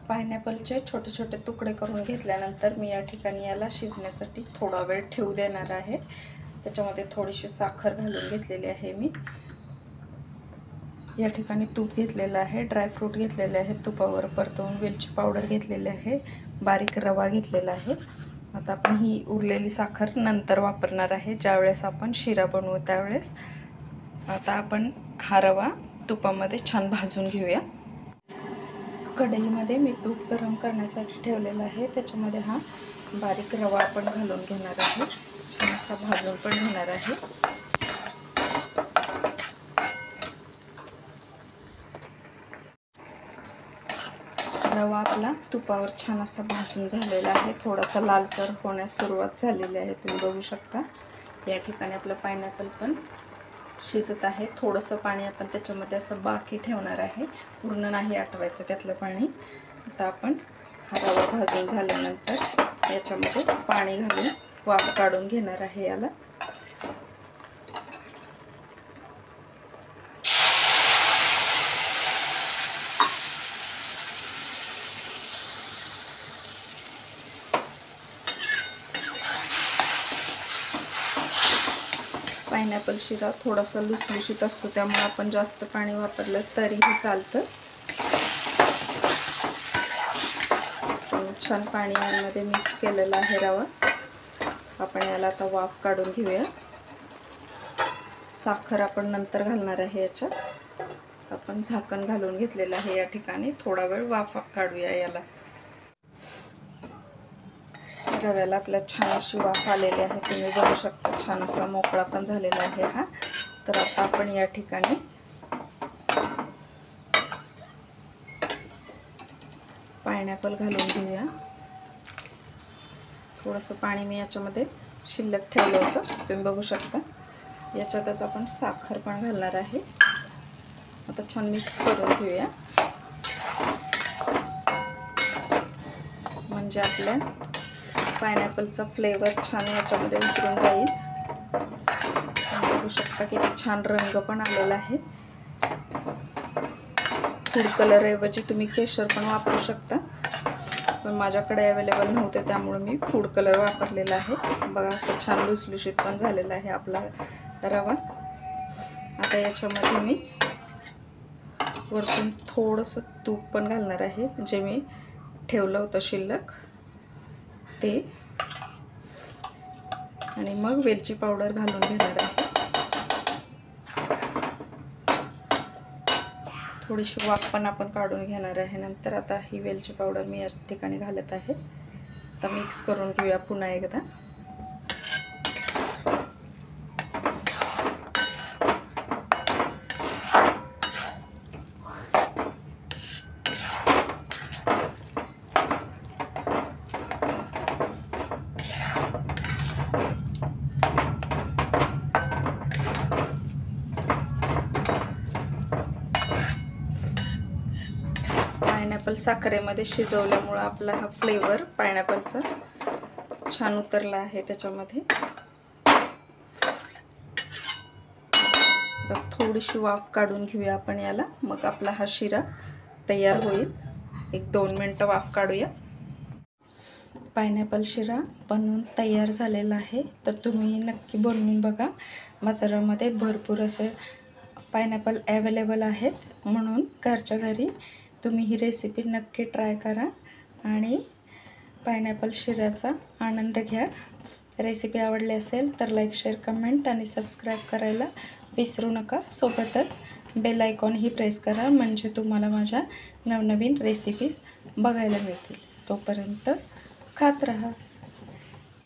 पायनॅपलचे छोटे छोटे तुकडे करून घेतल्यानंतर मी या ठिकाणी याला शिजण्यासाठी थोडा वेळ ठेवू देणार आहे। त्याच्यामध्ये थोडीशी साखर घालून घेतलेली आहे। मी या ठिकाणी तूप घेतलेलं आहे, ड्रायफ्रूट घेतलेले आहे, तुपावर परतवून वेलची पावडर घेतलेली आहे, बारीक रवा घेतलेला आहे। आता आपण ही उरलेली साखर नंतर वापरणार आहे, ज्यावेळेस आपण शिरा बनवू त्यावेळेस। आता आपण हा रवा तुपामध्ये छान भाजून घेऊया। कढईमध्ये मी तूप गरम करण्यासाठी ठेवलेला आहे, त्याच्यामध्ये हा बारीक रवा आपण घालून घेणार आहे, छान असा भाजून पण घेणार आहे। रवा आपला तुपावर छान असा भाजून झालेला आहे, थोडासा लालसर होण्यास सुरुवात झालेली आहे, तुम्ही बघू शकता। या ठिकाणी आपलं पायनॅपल पण शिजत आहे, थोडंसं पाणी आपण त्याच्यामध्ये असं बाकी ठेवणार आहे, पूर्ण नाही आटवायचं त्यातलं पाणी। आता आपण हा रवा भाजून झाल्यानंतर याच्यामध्ये पाणी घालून वाफ काढून घेणार आहे याला। पायनॅपल शिरा थोडासा लुसलुशीत असतो, त्यामुळे आपण जास्त पाणी वापरलं तरीही चालतं। छान पाणी यामध्ये मिक्स केलेला आहे रवा। आपण याला आता वाफ काढून घेऊया। साखर आपण नंतर घालणार आहे याच्यात। आपण झाकण घालून घेतलेलं आहे, या ठिकाणी थोडा वेळ वाफ काढूया याला। रव्याला आपल्या छान अशी वाफ आलेली आहे, तुम्ही बघू शकता, छान असा मोकळा पण झालेला आहे हा। तर आता आपण या ठिकाणी पायनॅपल घालून घेऊया। थोडंसं पाणी मी याच्यामध्ये शिल्लक ठेवलं होतं, तुम्ही बघू शकता। याच्यातच आपण साखर पण घालणार आहे। आता छान मिक्स करून घेऊया, म्हणजे आपल्या पायनॅपलचा फ्लेवर छान याच्यामध्ये उतरून जाईल। बघू शकता किती छान रंग पण आलेला आहे। फूड कलर ऐवजी तुम्ही केशर पण वापरू शकता, पण माझ्याकडे अवेलेबल नव्हते त्यामुळे मी फूड कलर वापरलेला आहे। बघा असं छान लुसलुशीत पण झालेला आहे आपला रवा। आता याच्यामध्ये मी वरतून थोडंसं तूप पण घालणार आहे, जे मी ठेवलं होतं शिल्लक ते, आणि मग वेलची पावडर घालून घेणार आहे। थोडीशी वाफ पण आपण काढून घेणार आहे नंतर। आता ही वेलची पावडर मी या ठिकाणी घालत आहे। आता मिक्स करून घेऊया पुन्हा एकदा। पायनॅपल साखरेमध्ये शिजवल्यामुळे आपला हा फ्लेवर पायनॅपलचा छान उतरला आहे त्याच्यामध्ये। आता थोडीशी वाफ काढून घेऊया आपण याला, मग आपला हा शिरा तयार होईल। 1-2 मिनिटं वाफ काढूया। पायनॅपल शिरा बनवून तयार झालेला आहे, तर तुम्ही नक्की बनवून बघा। बाजारामध्ये भरपूर असे पायनॅपल अवेलेबल आहेत, म्हणून घरच्या घरी तुम्ही ही रेसिपी नक्की ट्राय करा आणि पायनॅपल शिऱ्याचा आनंद घ्या। रेसिपी आवडली असेल तर लाईक, शेअर, कमेंट आणि सबस्क्राईब करायला विसरू नका। सोबतच बेल आयकॉनही प्रेस करा, म्हणजे तुम्हाला माझ्या नवनवीन रेसिपी बघायला मिळतील। तोपर्यंत खात रहा।